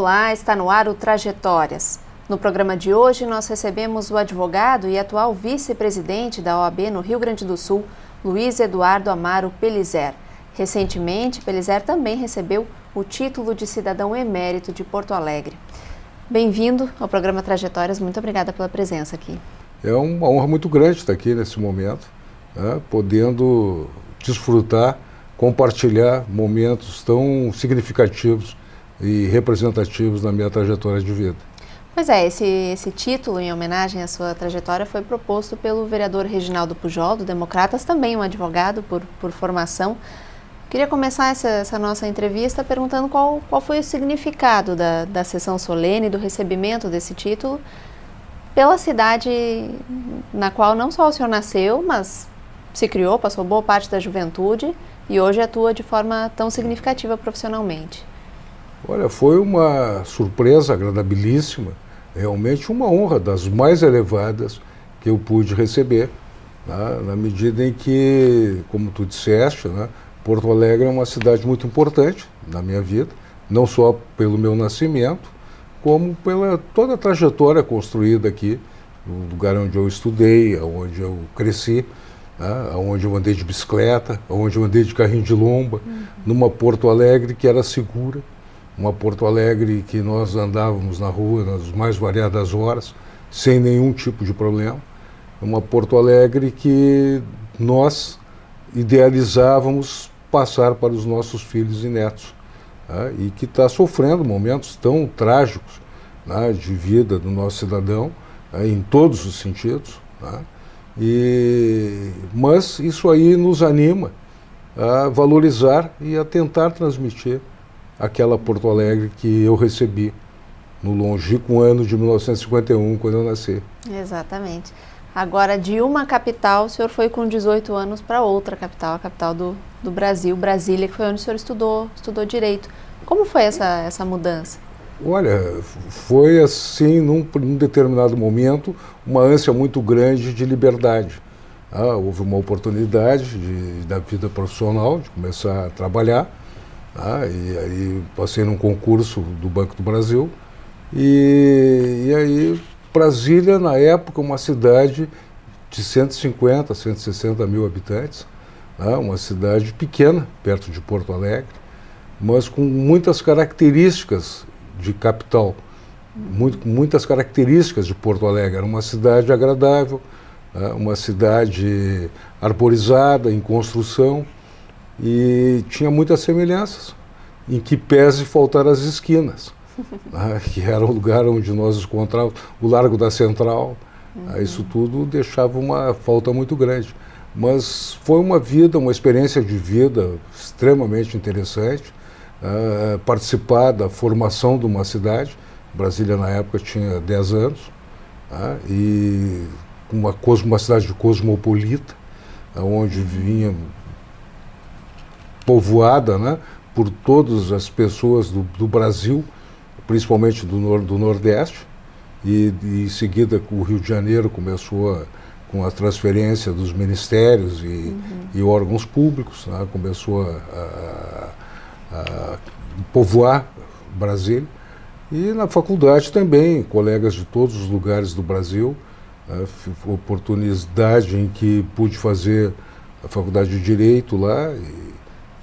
Olá, está no ar o Trajetórias. No programa de hoje, nós recebemos o advogado e atual vice-presidente da OAB no Rio Grande do Sul, Luiz Eduardo Amaro Pelizer. Recentemente, Pelizer também recebeu o título de cidadão emérito de Porto Alegre. Bem-vindo ao programa Trajetórias, muito obrigada pela presença aqui. É uma honra muito grande estar aqui nesse momento, podendo desfrutar, compartilhar momentos tão significativos e representativos na minha trajetória de vida. Pois é, esse título em homenagem à sua trajetória foi proposto pelo vereador Reginaldo Pujol, do Democratas, também um advogado por formação. Queria começar essa nossa entrevista perguntando qual foi o significado da sessão solene, do recebimento desse título, pela cidade na qual não só o senhor nasceu, mas se criou, passou boa parte da juventude e hoje atua de forma tão significativa profissionalmente. Olha, foi uma surpresa agradabilíssima, realmente uma honra das mais elevadas que eu pude receber, na medida em que, como tu disseste, Porto Alegre é uma cidade muito importante na minha vida, não só pelo meu nascimento, como pela toda a trajetória construída aqui, no lugar onde eu estudei, onde eu cresci, onde eu andei de bicicleta, onde eu andei de carrinho de lomba, numa Porto Alegre que era segura, uma Porto Alegre que nós andávamos na rua nas mais variadas horas, sem nenhum tipo de problema. Uma Porto Alegre que nós idealizávamos passar para os nossos filhos e netos, e que está sofrendo momentos tão trágicos de vida do nosso cidadão, em todos os sentidos. Mas isso aí nos anima a valorizar e a tentar transmitir aquela Porto Alegre que eu recebi no longínquo ano de 1951, quando eu nasci. Exatamente. Agora, de uma capital, o senhor foi com 18 anos para outra capital, a capital do Brasil, Brasília, que foi onde o senhor estudou Direito. Como foi essa mudança? Olha, foi assim, num determinado momento, uma ânsia muito grande de liberdade. Houve uma oportunidade da vida profissional, de começar a trabalhar, e aí passei num concurso do Banco do Brasil, e aí Brasília, na época, uma cidade de 150, 160 mil habitantes, uma cidade pequena, perto de Porto Alegre, mas com muitas características de capital, muitas características de Porto Alegre. Era uma cidade agradável, uma cidade arborizada, em construção, e tinha muitas semelhanças, em que pese faltar as esquinas, que era o lugar onde nós encontrávamos o Largo da Central. Isso tudo deixava uma falta muito grande. Mas foi uma experiência de vida extremamente interessante, participar da formação de uma cidade. Brasília, na época, tinha 10 anos, e uma cidade cosmopolita, onde vinha povoada, por todas as pessoas do Brasil, principalmente do Nordeste, e em seguida o Rio de Janeiro começou com a transferência dos ministérios e órgãos públicos, começou a povoar Brasília. E na faculdade também, colegas de todos os lugares do Brasil, oportunidade em que pude fazer a faculdade de Direito lá,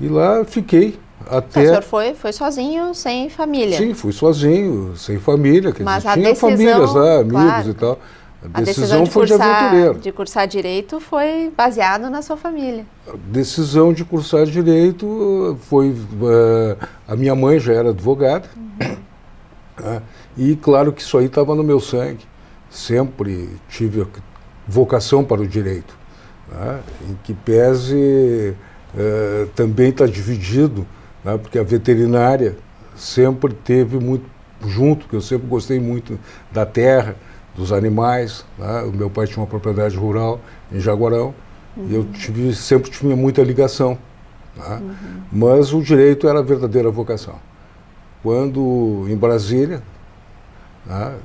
e lá fiquei até... O senhor foi sozinho, sem família? Sim, fui sozinho, sem família, que mas tinha famílias lá, amigos, claro, e tal. A decisão foi de aventureiro. De cursar Direito foi baseado na sua família? A decisão de cursar Direito foi... a minha mãe já era advogada, e claro que isso aí estava no meu sangue. Sempre tive vocação para o Direito, em que pese também está dividido, porque a veterinária sempre teve muito junto, que eu sempre gostei muito da terra, dos animais. O meu pai tinha uma propriedade rural em Jaguarão, e eu sempre tive muita ligação. Mas o Direito era a verdadeira vocação. Quando, em Brasília,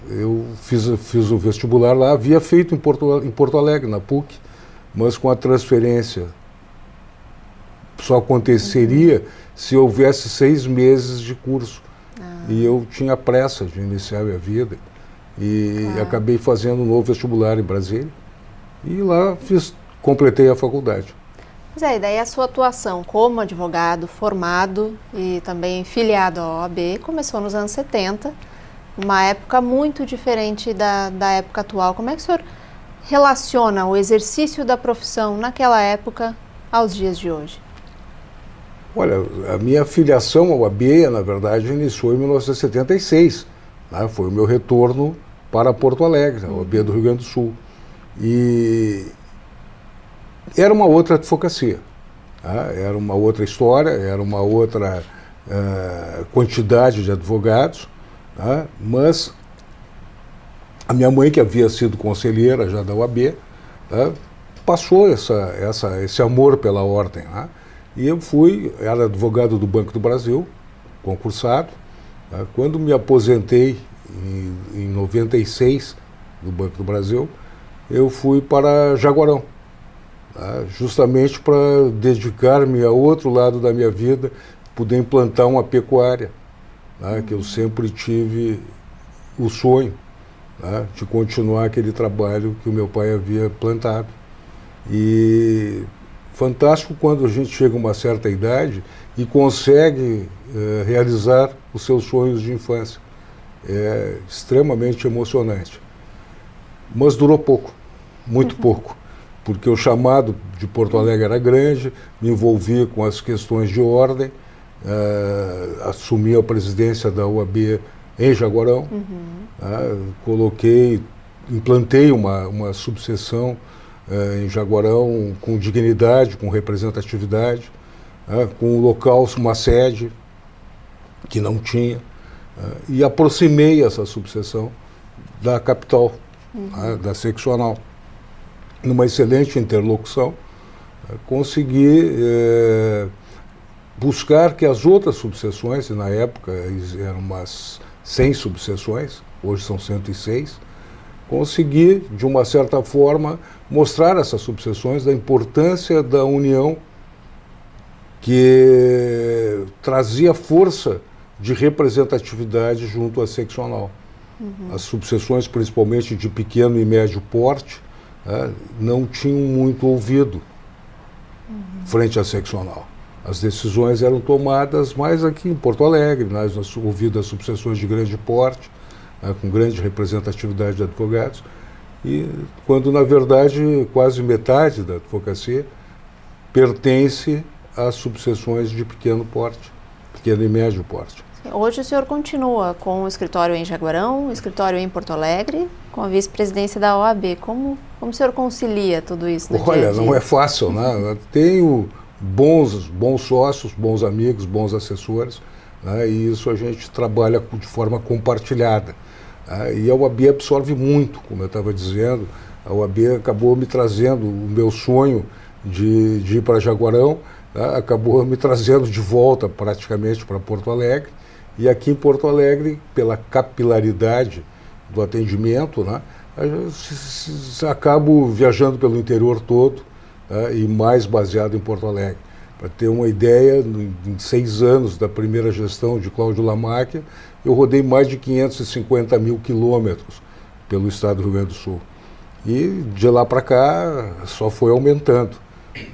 eu fiz o vestibular lá, havia feito em Porto Alegre, na PUC, mas com a transferência só aconteceria se houvesse 6 meses de curso E eu tinha pressa de iniciar a minha vida e acabei fazendo um novo vestibular em Brasília e lá completei a faculdade. Mas e daí a sua atuação como advogado formado e também filiado à OAB começou nos anos 70, uma época muito diferente da época atual. Como é que o senhor relaciona o exercício da profissão naquela época aos dias de hoje? Olha, a minha filiação ao OAB, na verdade, iniciou em 1976. Né? Foi o meu retorno para Porto Alegre, a OAB do Rio Grande do Sul. E era uma outra advocacia, tá? Era uma outra história, era uma outra quantidade de advogados, tá? Mas a minha mãe, que havia sido conselheira já da OAB, tá? Passou esse amor pela ordem. Tá? E eu era advogado do Banco do Brasil, concursado. Tá? Quando me aposentei em 96 do Banco do Brasil, eu fui para Jaguarão, tá? Justamente para dedicar-me a outro lado da minha vida, poder implantar uma pecuária, tá? Que eu sempre tive o sonho, tá? De continuar aquele trabalho que o meu pai havia plantado. E fantástico quando a gente chega a uma certa idade e consegue realizar os seus sonhos de infância. É extremamente emocionante. Mas durou pouco, muito pouco, porque o chamado de Porto Alegre era grande, me envolvi com as questões de ordem, assumi a presidência da OAB em Jaguarão, implantei uma subseção em Jaguarão com dignidade, com representatividade, com um local, uma sede que não tinha, e aproximei essa subseção da capital, da seccional. Numa excelente interlocução, consegui buscar que as outras subseções, e na época eram umas 100 subseções, hoje são 106, consegui, de uma certa forma, mostrar essas subseções da importância da união que trazia força de representatividade junto à seccional. As subseções, principalmente de pequeno e médio porte, não tinham muito ouvido frente à seccional. As decisões eram tomadas mais aqui em Porto Alegre, nós ouvido as subseções de grande porte, com grande representatividade de advogados, e quando, na verdade, quase metade da advocacia pertence às subseções de pequeno porte, pequeno e médio porte. Hoje o senhor continua com o escritório em Jaguarão, o escritório em Porto Alegre, com a vice-presidência da OAB. Como o senhor concilia tudo isso no dia a dia? Olha, não é fácil, né? Tenho bons sócios, bons amigos, bons assessores, né? E isso a gente trabalha de forma compartilhada. E a OAB absorve muito, como eu estava dizendo. A OAB acabou me trazendo o meu sonho de ir para Jaguarão, acabou me trazendo de volta praticamente para Porto Alegre. E aqui em Porto Alegre, pela capilaridade do atendimento, acabo viajando pelo interior todo, e mais baseado em Porto Alegre. Para ter uma ideia, em 6 anos da primeira gestão de Cláudio Lamáquia, eu rodei mais de 550 mil quilômetros pelo estado do Rio Grande do Sul. E de lá para cá só foi aumentando,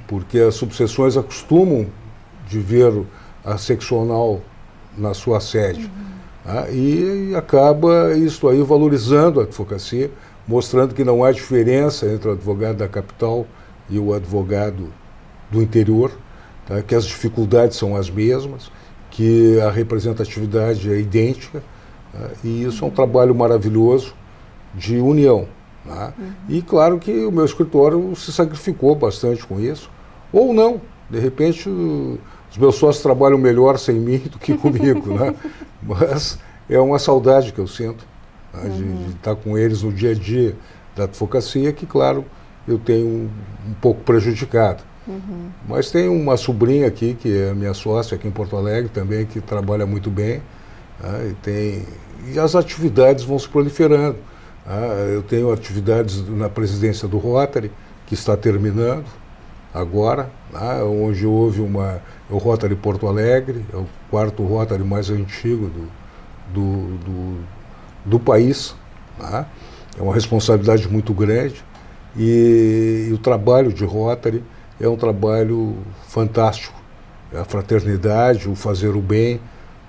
porque as subseções acostumam de ver a seccional na sua sede. E acaba isso aí valorizando a advocacia, mostrando que não há diferença entre o advogado da capital e o advogado do interior, que as dificuldades são as mesmas, que a representatividade é idêntica, e isso é um trabalho maravilhoso de união. E claro que o meu escritório se sacrificou bastante com isso, ou não, de repente os meus sócios trabalham melhor sem mim do que comigo, mas é uma saudade que eu sinto, de estar com eles no dia a dia da advocacia, que claro, eu tenho um pouco prejudicado. Mas tem uma sobrinha aqui, que é minha sócia aqui em Porto Alegre também, que trabalha muito bem, e as atividades vão se proliferando. Eu tenho atividades na presidência do Rotary, que está terminando agora, onde houve o Rotary Porto Alegre, é o 4º Rotary mais antigo do país, tá? É uma responsabilidade muito grande e o trabalho de Rotary é um trabalho fantástico. A fraternidade, o fazer o bem,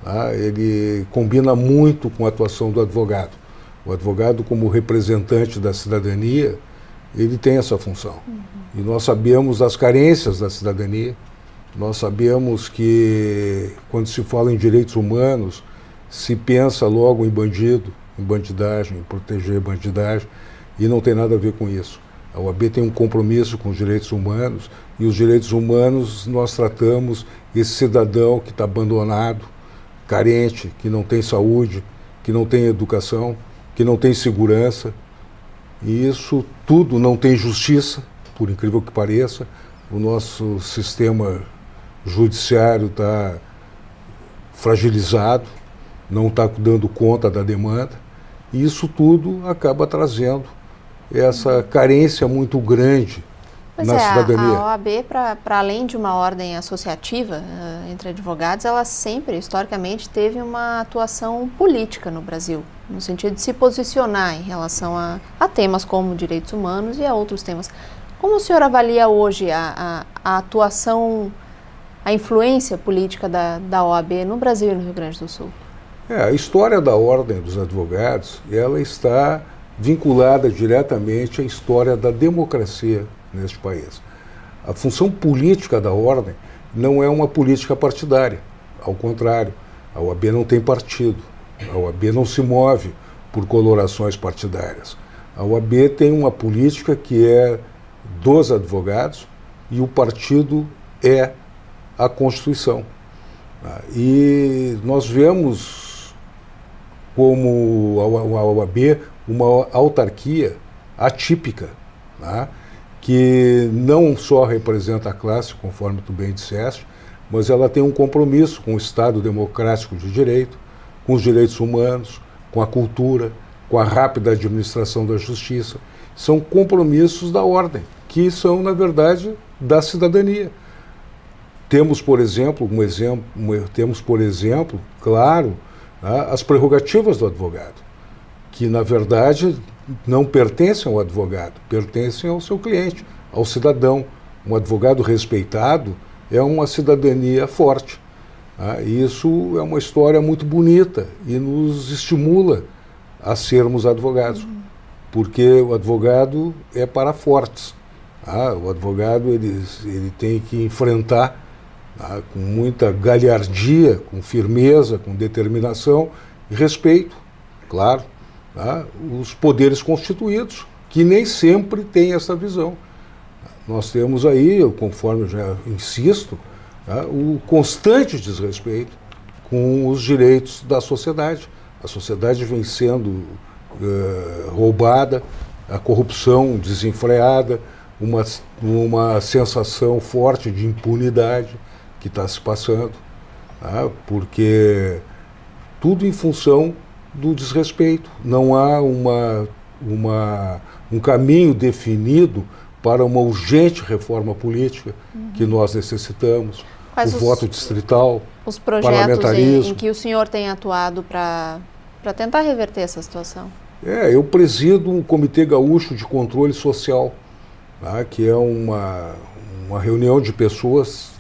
tá? Ele combina muito com a atuação do advogado. O advogado, como representante da cidadania, ele tem essa função. E nós sabemos das carências da cidadania, nós sabemos que quando se fala em direitos humanos, se pensa logo em bandido, em bandidagem, em proteger a bandidagem, e não tem nada a ver com isso. A OAB tem um compromisso com os direitos humanos, e os direitos humanos nós tratamos esse cidadão que está abandonado, carente, que não tem saúde, que não tem educação, que não tem segurança, e isso tudo não tem justiça, por incrível que pareça. O nosso sistema judiciário está fragilizado, não está dando conta da demanda, e isso tudo acaba trazendo essa carência muito grande na cidadania. A OAB, para além de uma ordem associativa entre advogados, ela sempre, historicamente, teve uma atuação política no Brasil, no sentido de se posicionar em relação a temas como direitos humanos e a outros temas. Como o senhor avalia hoje a atuação, a influência política da OAB no Brasil e no Rio Grande do Sul? A história da Ordem dos Advogados, ela está vinculada diretamente à história da democracia neste país. A função política da Ordem não é uma política partidária, ao contrário, a OAB não tem partido, a OAB não se move por colorações partidárias. A OAB tem uma política que é dos advogados e o partido é a Constituição. E nós vemos como a OAB uma autarquia atípica, tá? Que não só representa a classe, conforme tu bem disseste, mas ela tem um compromisso com o Estado democrático de direito, com os direitos humanos, com a cultura, com a rápida administração da justiça. São compromissos da ordem, que são, na verdade, da cidadania. Temos, por exemplo, claro, as prerrogativas do advogado, que, na verdade, não pertencem ao advogado, pertencem ao seu cliente, ao cidadão. Um advogado respeitado é uma cidadania forte. Isso é uma história muito bonita e nos estimula a sermos advogados, porque o advogado é para fortes. O advogado ele tem que enfrentar com muita galhardia, com firmeza, com determinação e respeito, claro, os poderes constituídos, que nem sempre têm essa visão. Nós temos aí, conforme eu já insisto, o constante desrespeito com os direitos da sociedade. A sociedade vem sendo roubada, a corrupção desenfreada, uma sensação forte de impunidade que está se passando, porque tudo em função do desrespeito. Não há um caminho definido para uma urgente reforma política que nós necessitamos. Quais o voto distrital, os projetos em que o senhor tem atuado para tentar reverter essa situação? Eu presido um Comitê Gaúcho de Controle Social, que é uma reunião de pessoas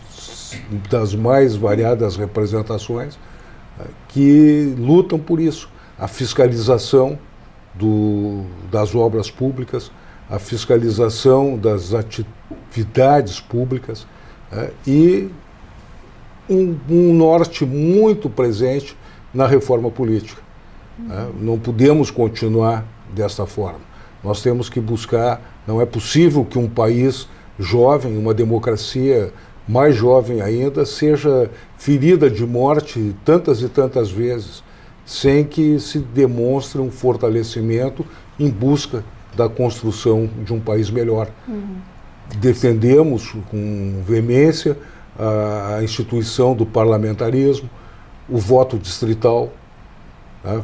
das mais variadas representações que lutam por isso. A fiscalização das obras públicas, a fiscalização das atividades públicas e um norte muito presente na reforma política. Não podemos continuar desta forma. Nós temos que buscar, não é possível que um país jovem, uma democracia mais jovem ainda, seja ferida de morte tantas e tantas vezes, sem que se demonstre um fortalecimento em busca da construção de um país melhor. Defendemos com veemência a instituição do parlamentarismo, o voto distrital,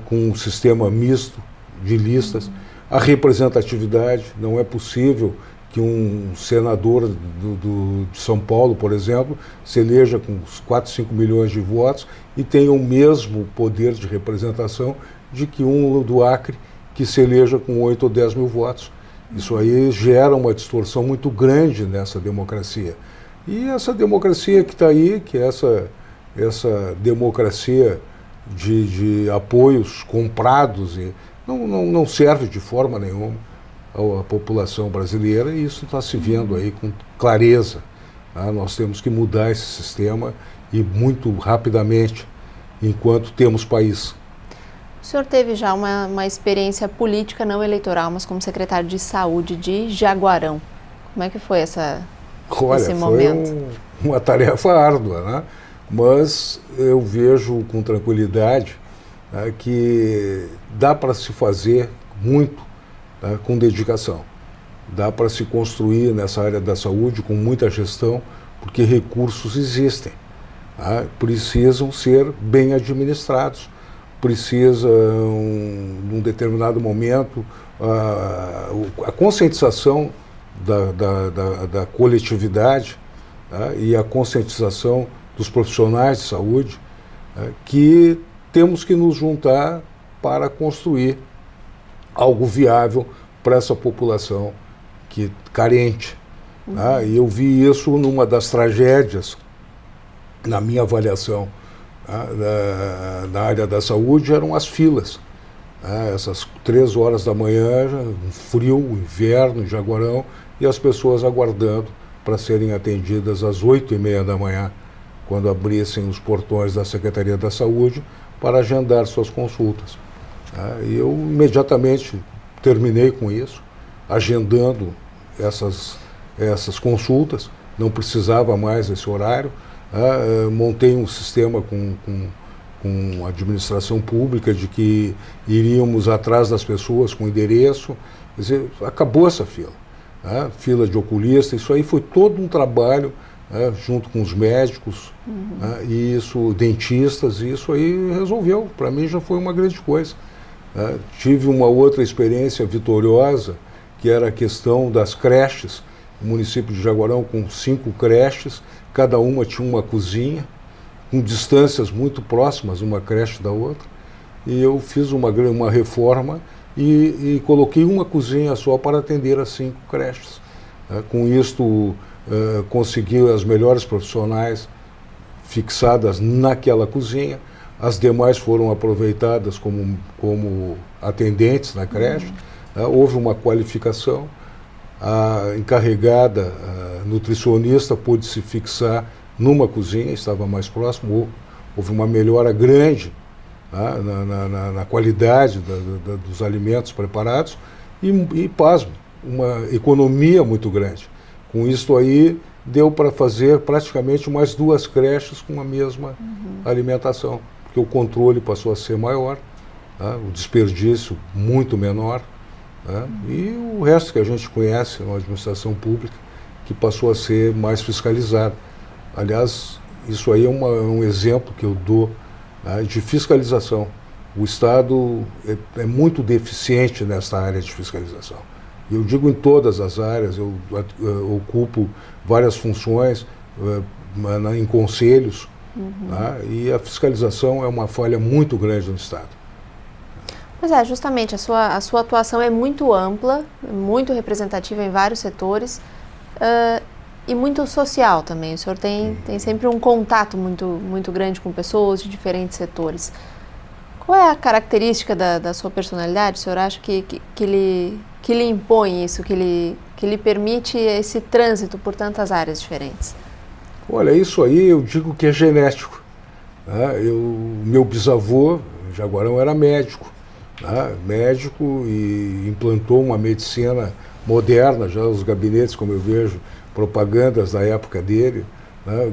com um sistema misto de listas, a representatividade. Não é possível que um senador de São Paulo, por exemplo, se eleja com 4, 5 milhões de votos e tenha o mesmo poder de representação de que um do Acre que se eleja com 8 ou 10 mil votos. Isso aí gera uma distorção muito grande nessa democracia. E essa democracia que está aí, que é essa democracia de apoios comprados, e não serve de forma nenhuma à população brasileira, e isso está se vendo aí com clareza. Tá? Nós temos que mudar esse sistema e muito rapidamente, enquanto temos país. O senhor teve já uma experiência política não eleitoral, mas como secretário de Saúde de Jaguarão. Como é que foi esse momento? Foi uma tarefa árdua, né? Mas eu vejo com tranquilidade, né, que dá para se fazer muito, né, com dedicação. Dá para se construir nessa área da saúde com muita gestão, porque recursos existem. Tá? Precisam ser bem administrados. Precisa, num determinado momento, a conscientização da coletividade, tá? E a conscientização dos profissionais de saúde, tá? Que temos que nos juntar para construir algo viável para essa população carente. Tá? E eu vi isso numa das tragédias, na minha avaliação, na área da saúde, eram as filas. Essas 3 horas da manhã, um frio, inverno em Jaguarão, e as pessoas aguardando para serem atendidas às 8h30 da manhã, quando abrissem os portões da Secretaria da Saúde para agendar suas consultas. E eu imediatamente terminei com isso, agendando essas consultas, não precisava mais esse horário. Montei um sistema com administração pública de que iríamos atrás das pessoas com endereço. Quer dizer, acabou essa fila. Fila de oculista, isso aí foi todo um trabalho, junto com os médicos, e isso, dentistas, e isso aí resolveu. Para mim já foi uma grande coisa. Tive uma outra experiência vitoriosa, que era a questão das creches. O município de Jaguarão com 5 creches, cada uma tinha uma cozinha, com distâncias muito próximas uma creche da outra, e eu fiz uma reforma e coloquei uma cozinha só para atender as 5 creches. Com isto, consegui as melhores profissionais fixadas naquela cozinha, as demais foram aproveitadas como atendentes na creche. Houve uma qualificação. A encarregada, a nutricionista, pôde se fixar numa cozinha, estava mais próximo, houve uma melhora grande, na qualidade dos alimentos preparados e, pasmo, uma economia muito grande. Com isso aí, deu para fazer praticamente mais 2 creches com a mesma alimentação, porque o controle passou a ser maior, o desperdício muito menor. E o resto que a gente conhece na administração pública, que passou a ser mais fiscalizado. Aliás, isso aí é um exemplo que eu dou, de fiscalização. O Estado é muito deficiente nessa área de fiscalização. Eu digo em todas as áreas, eu ocupo várias funções em conselhos, e a fiscalização é uma falha muito grande no Estado. Pois é, justamente, a sua atuação é muito ampla, muito representativa em vários setores e muito social também. O senhor tem sempre um contato muito grande com pessoas de diferentes setores. Qual é a característica da sua personalidade? O senhor acha que lhe impõe isso, que lhe permite esse trânsito por tantas áreas diferentes? Olha, isso aí eu digo que é genético. Meu bisavô, Jaguarão, era médico. Médico, e implantou uma medicina moderna, já os gabinetes, como eu vejo, propagandas da época dele,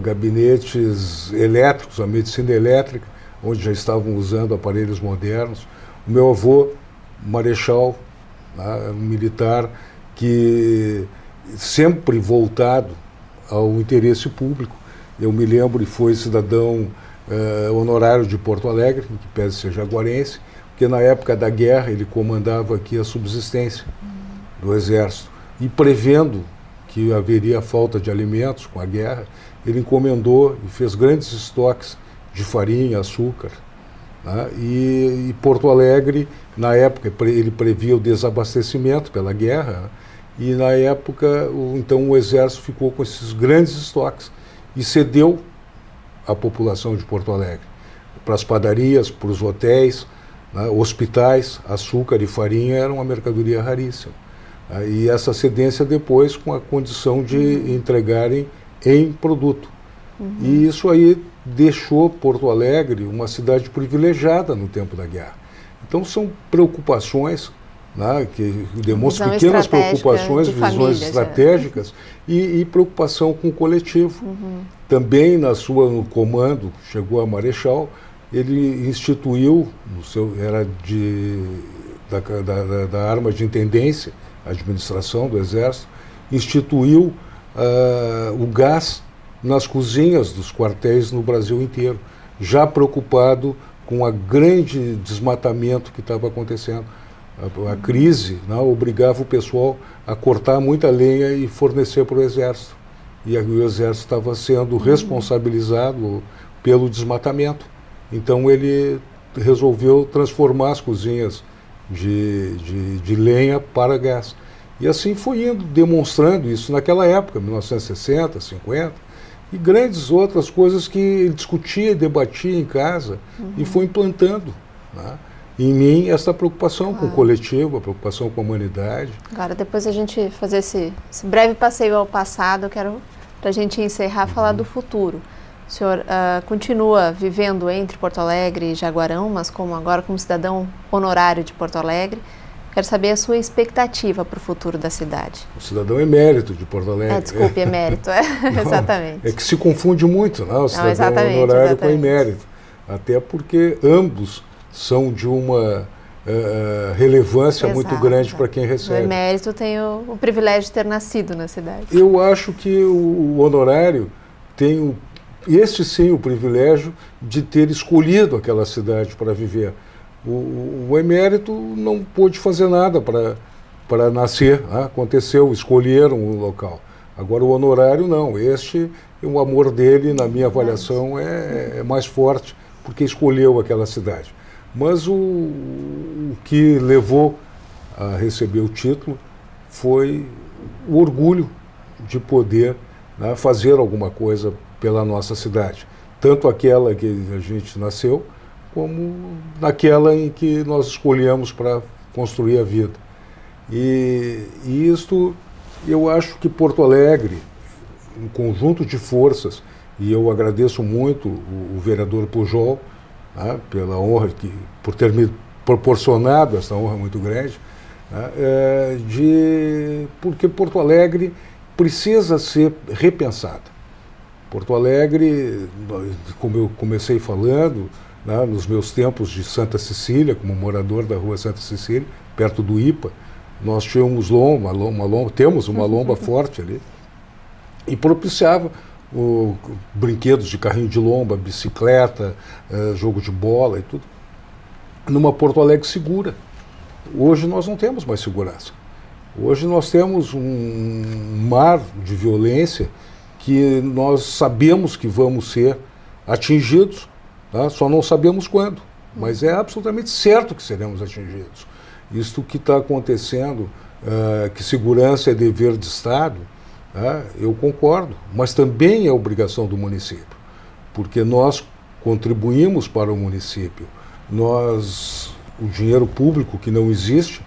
gabinetes elétricos, a medicina elétrica, onde já estavam usando aparelhos modernos. O meu avô, marechal, um militar que sempre voltado ao interesse público. Eu me lembro, e foi cidadão honorário de Porto Alegre, que pese ser jaguarense, porque na época da guerra ele comandava aqui a subsistência do Exército. e prevendo que haveria falta de alimentos com a guerra, ele encomendou e fez grandes estoques de farinha, açúcar, né? E Porto Alegre, na época, ele previa o desabastecimento pela guerra, e na época, então o Exército ficou com esses grandes estoques e cedeu à população de Porto Alegre, para as padarias, para os hotéis, né? Hospitais, açúcar e farinha era uma mercadoria raríssima. E essa cedência depois com a condição de entregarem em produto. E isso aí deixou Porto Alegre uma cidade privilegiada no tempo da guerra. Então são preocupações, né, que demonstram pequenas preocupações, visões estratégicas e preocupação com o coletivo. Também no comando, chegou a Marechal, ele instituiu, era da arma de intendência, administração do Exército, instituiu o gás nas cozinhas dos quartéis no Brasil inteiro, já preocupado com o grande desmatamento que estava acontecendo. A crise, né, obrigava o pessoal a cortar muita lenha e fornecer para o Exército. E o Exército estava sendo responsabilizado pelo desmatamento. Então ele resolveu transformar as cozinhas de lenha para gás. E assim foi indo, demonstrando isso naquela época, 1960, 50, e grandes outras coisas que ele discutia e debatia em casa e foi implantando, né, em mim essa preocupação com o coletivo, a preocupação com a humanidade. Agora, depois a gente fazer esse breve passeio ao passado, eu quero, para a gente encerrar, falar do futuro. O senhor continua vivendo entre Porto Alegre e Jaguarão, mas agora como cidadão honorário de Porto Alegre. Quero saber a sua expectativa para o futuro da cidade. O cidadão emérito de Porto Alegre. Desculpe, emérito, não, exatamente. É que se confunde muito, né, o cidadão honorário com emérito. Até porque ambos são de uma relevância muito grande para quem recebe. O emérito tem o privilégio de ter nascido na cidade. Eu acho que o honorário tem o privilégio de ter escolhido aquela cidade para viver. O emérito não pôde fazer nada para nascer, né? Aconteceu, escolheram o local. Agora o honorário não, o amor dele, na minha avaliação, é mais forte, porque escolheu aquela cidade. Mas o que levou a receber o título foi o orgulho de poder, né, fazer alguma coisa pela nossa cidade. Tanto aquela que a gente nasceu, como naquela em que nós escolhemos para construir a vida. E isto, eu acho que Porto Alegre, um conjunto de forças, e eu agradeço muito o vereador Pujol, né, pela honra, por ter me proporcionado essa honra muito grande, né, porque Porto Alegre precisa ser repensada. Porto Alegre, como eu comecei falando, né, nos meus tempos de Santa Cecília, como morador da rua Santa Cecília, perto do IPA, nós tínhamos temos uma lomba forte ali, e propiciava brinquedos de carrinho de lomba, bicicleta, jogo de bola e tudo, numa Porto Alegre segura. Hoje nós não temos mais segurança. Hoje nós temos um mar de violência que nós sabemos que vamos ser atingidos, tá? Só não sabemos quando, mas é absolutamente certo que seremos atingidos. Isto que está acontecendo, que segurança é dever de Estado, eu concordo, mas também é obrigação do município, porque nós contribuímos para o município. O dinheiro público que não existe,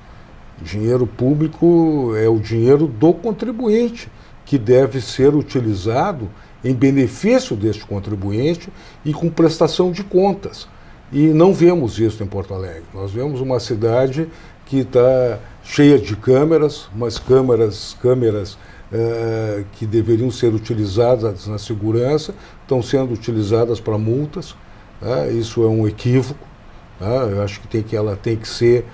dinheiro público é o dinheiro do contribuinte, que deve ser utilizado em benefício deste contribuinte e com prestação de contas. E não vemos isso em Porto Alegre. Nós vemos uma cidade que está cheia de câmeras, mas câmeras que deveriam ser utilizadas na segurança estão sendo utilizadas para multas. Isso é um equívoco. Eu acho que ela tem que ser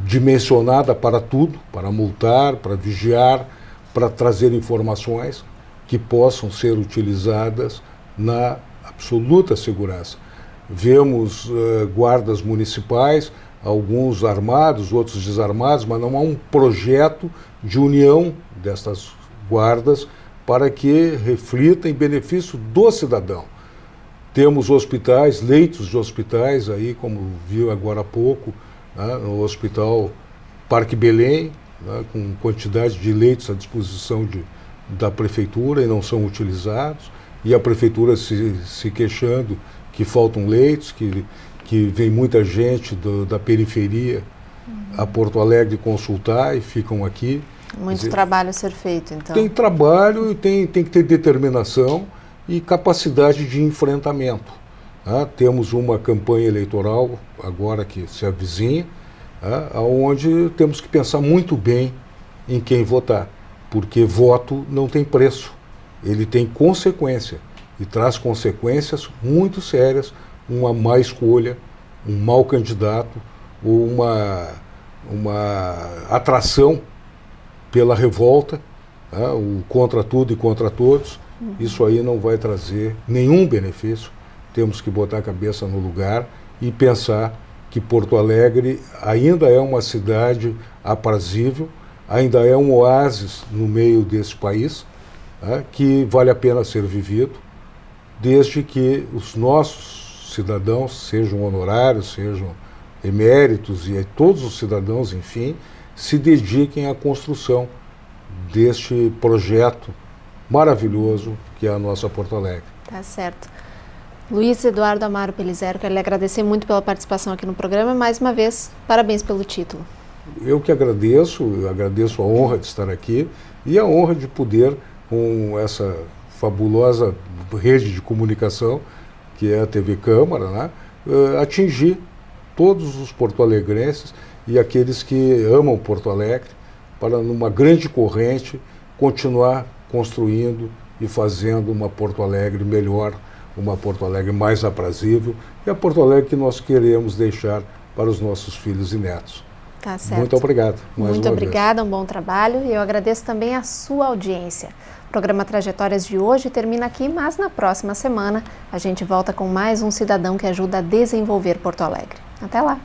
dimensionada para tudo, para multar, para vigiar, para trazer informações que possam ser utilizadas na absoluta segurança. Vemos guardas municipais alguns armados, outros desarmados, mas não há um projeto de união destas guardas para que reflita em benefício do cidadão. Temos hospitais, leitos de hospitais, aí, como viu agora há pouco, né, no Hospital Parque Belém, né, com quantidade de leitos à disposição da Prefeitura e não são utilizados, e a Prefeitura se queixando que faltam leitos, que vem muita gente da periferia a Porto Alegre consultar e ficam aqui. Muito trabalho a ser feito, então. Tem trabalho e tem que ter determinação e capacidade de enfrentamento. Temos uma campanha eleitoral agora que se avizinha, onde temos que pensar muito bem em quem votar, porque voto não tem preço, ele tem consequência e traz consequências muito sérias, uma má escolha, um mau candidato ou uma atração pela revolta, o contra tudo e contra todos. Isso aí não vai trazer nenhum benefício. Temos que botar a cabeça no lugar e pensar que Porto Alegre ainda é uma cidade aprazível, ainda é um oásis no meio desse país, que vale a pena ser vivido, desde que os nossos cidadãos, sejam honorários, sejam eméritos e todos os cidadãos, enfim, se dediquem à construção deste projeto maravilhoso que é a nossa Porto Alegre. Tá certo. Luiz Eduardo Amaro Pelizero, quero lhe agradecer muito pela participação aqui no programa e, mais uma vez, parabéns pelo título. Eu que agradeço a honra de estar aqui e a honra de poder, com essa fabulosa rede de comunicação, que é a TV Câmara, né, atingir todos os porto-alegrenses e aqueles que amam Porto Alegre, para, numa grande corrente, continuar construindo e fazendo uma Porto Alegre melhor, uma Porto Alegre mais aprazível e a Porto Alegre que nós queremos deixar para os nossos filhos e netos. Tá certo. Muito obrigado. Muito obrigada, um bom trabalho e eu agradeço também a sua audiência. O programa Trajetórias de hoje termina aqui, mas na próxima semana a gente volta com mais um cidadão que ajuda a desenvolver Porto Alegre. Até lá!